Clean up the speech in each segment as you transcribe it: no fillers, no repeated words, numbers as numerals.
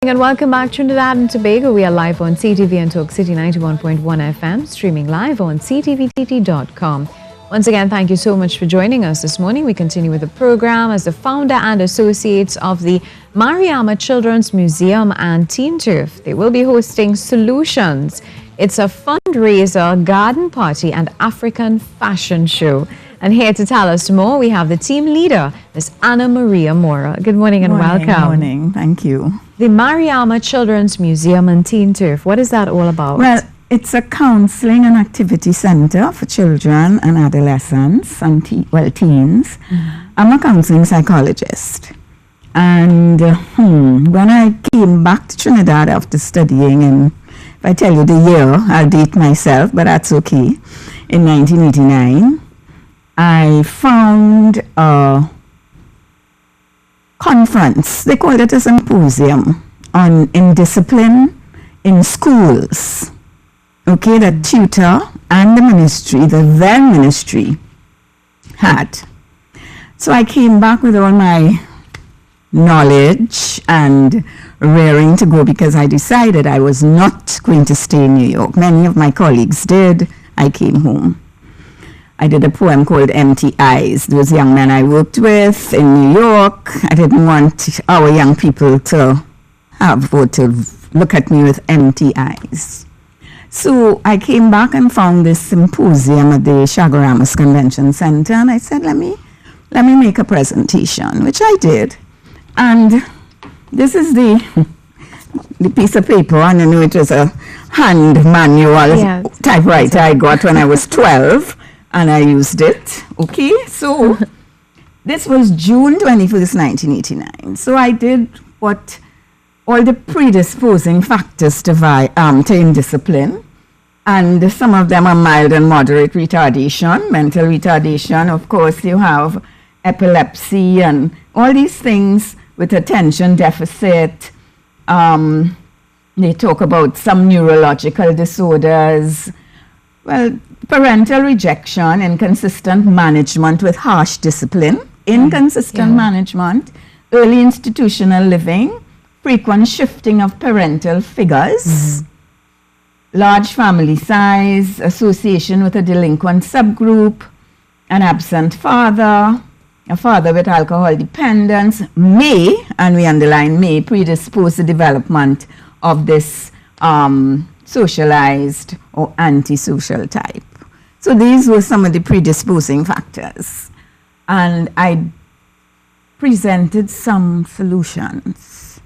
morning and welcome back to Trinidad and Tobago. We are live on CTV and Talk City 91.1 FM, streaming live on ctvtt.com. Once again, thank you so much for joining us this morning. We continue with the program as the founder and associates of the Mariama Children's Museum and Teen Turf. They will be hosting Solutions. It's a fundraiser, garden party and African fashion show. And here to tell us more, we have the team leader, Ms. Anna Maria Mora. Good morning and welcome. Good morning. Thank you. The Mariama Children's Museum and Teen Turf, what is that all about? Well, it's a counseling and activity center for children and adolescents and teens. I'm a counseling psychologist. And when I came back to Trinidad after studying, and if I tell you the year, I'll date myself, but that's okay, in 1989, I found a conference, they called it a symposium, on indiscipline in schools. Okay, the tutor and the ministry, the then ministry, had. So I came back with all my knowledge and raring to go because I decided I was not going to stay in New York. Many of my colleagues did. I came home. I did a poem called Empty Eyes. Those young men I worked with in New York, I didn't want our young people to have or to look at me with empty eyes. So I came back and found this symposium at the Chaguaramas Convention Center, and I said, let me make a presentation, which I did. And this is the piece of paper, and I know it was a hand manual typewriter I got when I was 12. And I used it, okay? So this was June 21st, 1989. So I did what all the predisposing factors to indiscipline, and some of them are mild and moderate retardation, mental retardation. Of course, you have epilepsy and all these things with attention deficit. They talk about some neurological disorders. Well, parental rejection, inconsistent management with harsh discipline, inconsistent management, early institutional living, frequent shifting of parental figures, large family size, association with a delinquent subgroup, an absent father, a father with alcohol dependence may, and we underline may, predispose the development of this socialized or antisocial type. So these were some of the predisposing factors. And I presented some solutions.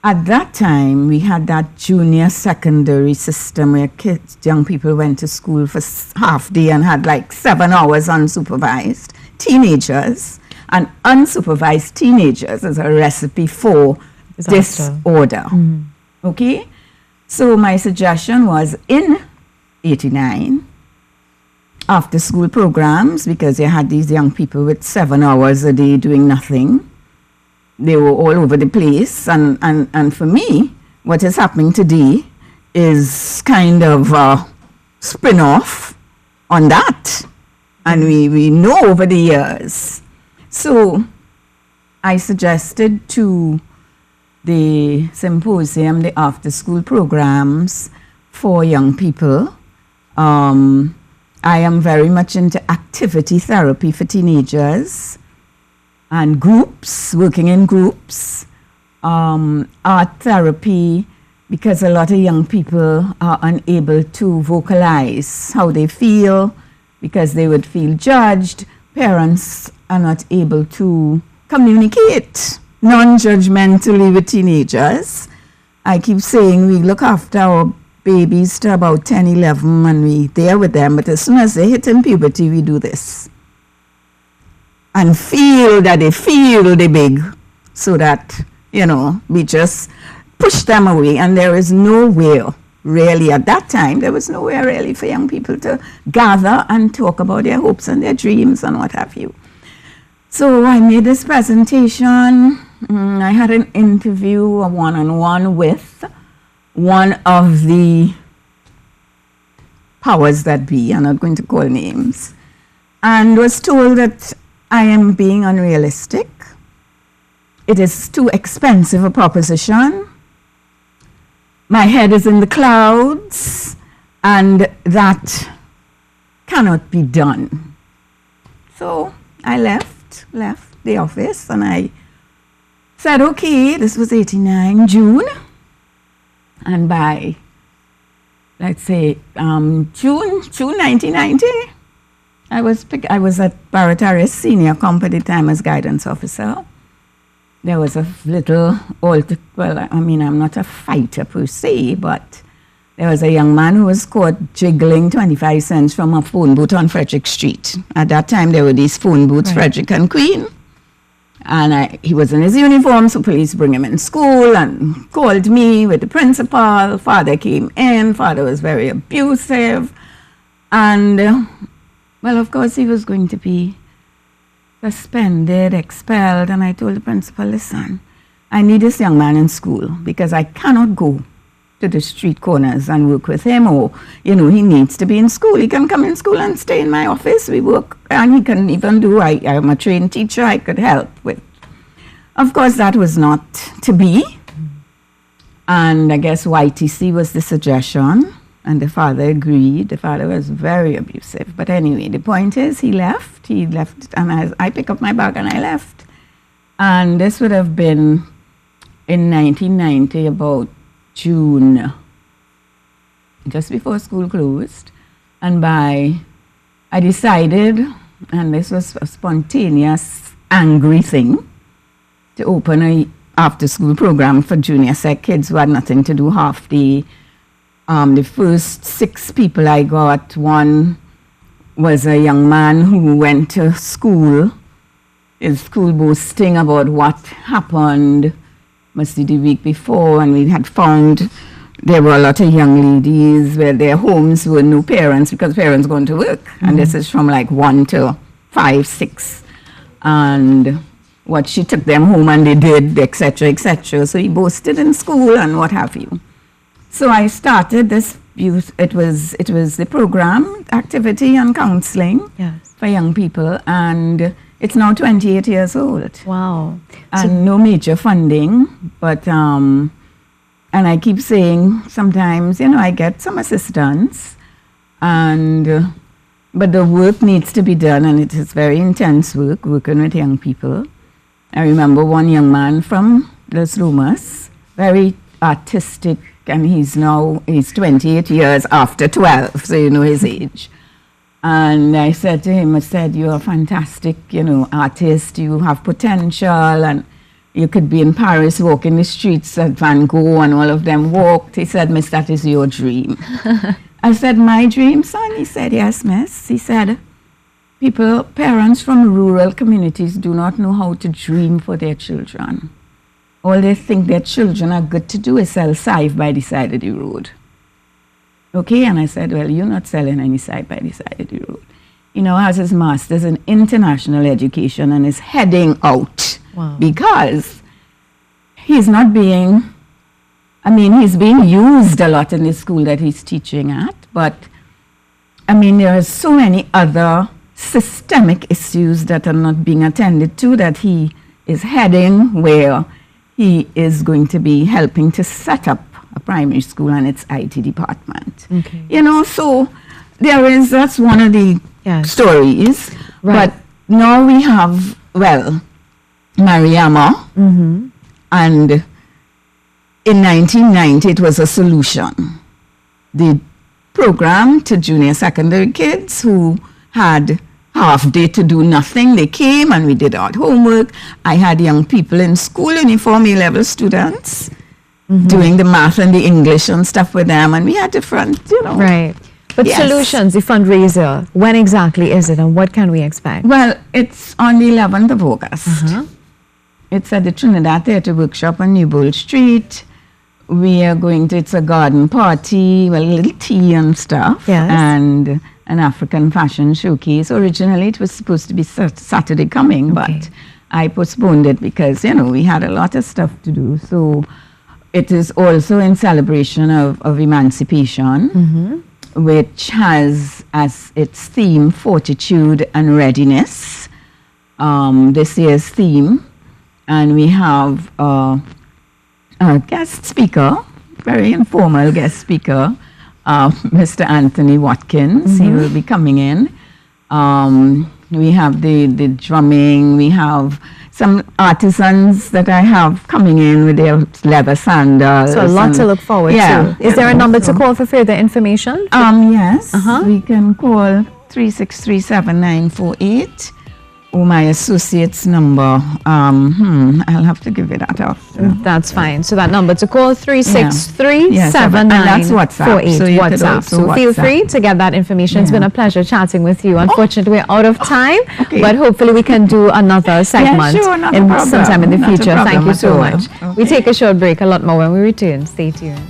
At that time, we had that junior secondary system where young people went to school for half day and had like 7 hours unsupervised. Teenagers and unsupervised teenagers as a recipe for disorder. Okay? So my suggestion was in 89, after school programs, because you had these young people with 7 hours a day doing nothing. They were all over the place. And for me, what is happening today is kind of a spin-off on that. And we know over the years. So I suggested to the symposium, the after-school programs for young people. I am very much into activity therapy for teenagers and groups, working in groups, art therapy, because a lot of young people are unable to vocalize how they feel because they would feel judged. Parents are not able to communicate non-judgmentally with teenagers. I keep saying we look after our babies to about 10, 11 and we're there with them, but as soon as they hit in puberty, we do this. And feel that they feel the big, so that, we just push them away. And there is nowhere really at that time, there was nowhere really for young people to gather and talk about their hopes and their dreams and what have you. So I made this presentation. I had an interview, a one-on-one with one of the powers that be, I'm not going to call names, and was told that I am being unrealistic. It is too expensive a proposition. my head is in the clouds, and that cannot be done. So I left the office, and I said, okay, this was 89 June, and by, let's say, June 1990, I was at Barataris Senior Comp at the time as guidance officer. There was a little, I'm not a fighter per se, but there was a young man who was caught jiggling 25 cents from a phone booth on Frederick Street. At that time, there were these phone booths, right. Frederick and Queen. And he was in his uniform, so police bring him in school and called me with the principal. Father came in. Father was very abusive. And, well, of course, he was going to be suspended, expelled, and I told the principal, listen, I need this young man in school because I cannot go to the street corners and work with him, or, he needs to be in school. He can come in school and stay in my office. We work, and he can even do, I'm a trained teacher, I could help with. Of course, that was not to be. And I guess YTC was the suggestion, and the father agreed. The father was very abusive. But anyway, the point is, he left, and I picked up my bag and I left. And this would have been in 1990, about June, just before school closed. And I decided, and this was a spontaneous, angry thing, to open a after-school program for junior sec kids who had nothing to do half day. The first 6 people I got, one was a young man who went to school, his school boasting about what happened, must be the week before, and we had found there were a lot of young ladies where their homes were no parents because parents going to work. And this is from like 1 to 5, 6. And what she took them home and they did, etc., etc. So he boasted in school and what have you. So I started this youth, it was the program, activity and counseling for young people, and it's now 28 years old. Wow. And no major funding, but, and I keep saying sometimes, I get some assistance, and, but the work needs to be done, and it is very intense work, working with young people. I remember one young man from Las Lomas, very artistic, and he's 28 years after 12, so you know his age. And I said to him, you're a fantastic, artist, you have potential, and you could be in Paris walking the streets that Van Gogh and all of them walked. He said, Miss, that is your dream. I said, my dream, son? He said, yes, miss. He said, parents from rural communities do not know how to dream for their children. All they think their children are good to do is sell scythe by the side of the road. Okay, and I said, well, you're not selling any side by the side of the road. He now has his master's in international education and is heading out because he's not being, he's being used a lot in the school that he's teaching at, but, there are so many other systemic issues that are not being attended to that he is heading where he is going to be helping to set up a primary school and its IT department. Okay. So that's one of the stories. Right. But now we have, Mariama, and in 1990 it was a solution. The program to junior secondary kids who had half day to do nothing. They came and we did our homework. I had young people in school, uniform A-level students, doing the math and the English and stuff with them, and we had different, Right. But Solutions, the fundraiser, when exactly is it and what can we expect? Well, it's on the 11th of August. It's at the Trinidad Theatre Workshop on Newbold Street. We are going to, it's a garden party, a little tea and stuff, and an African fashion showcase. Originally, it was supposed to be Saturday coming, but I postponed it because, we had a lot of stuff to do. So it is also in celebration of emancipation, which has as its theme fortitude and readiness, this year's theme. And we have a guest speaker very informal guest speaker, Mr. Anthony Watkins. He will be coming in. We have the drumming. We have some artisans that I have coming in with their leather sandals. So a lot to look forward to. Is there a number to call for further information? Yes. We can call 3637948. or my associate's number. I'll have to give you that after. That's fine. So that number to call 363-7948 that's WhatsApp. So you could also So feel WhatsApp. free to get that information. It's been a pleasure chatting with you. Unfortunately, we're out of time, Okay. but hopefully we can do another segment sure, not a problem. sometime in the Not a future. Thank problem you at so all. much. We Okay. take a short break, a lot more when we return. Stay tuned.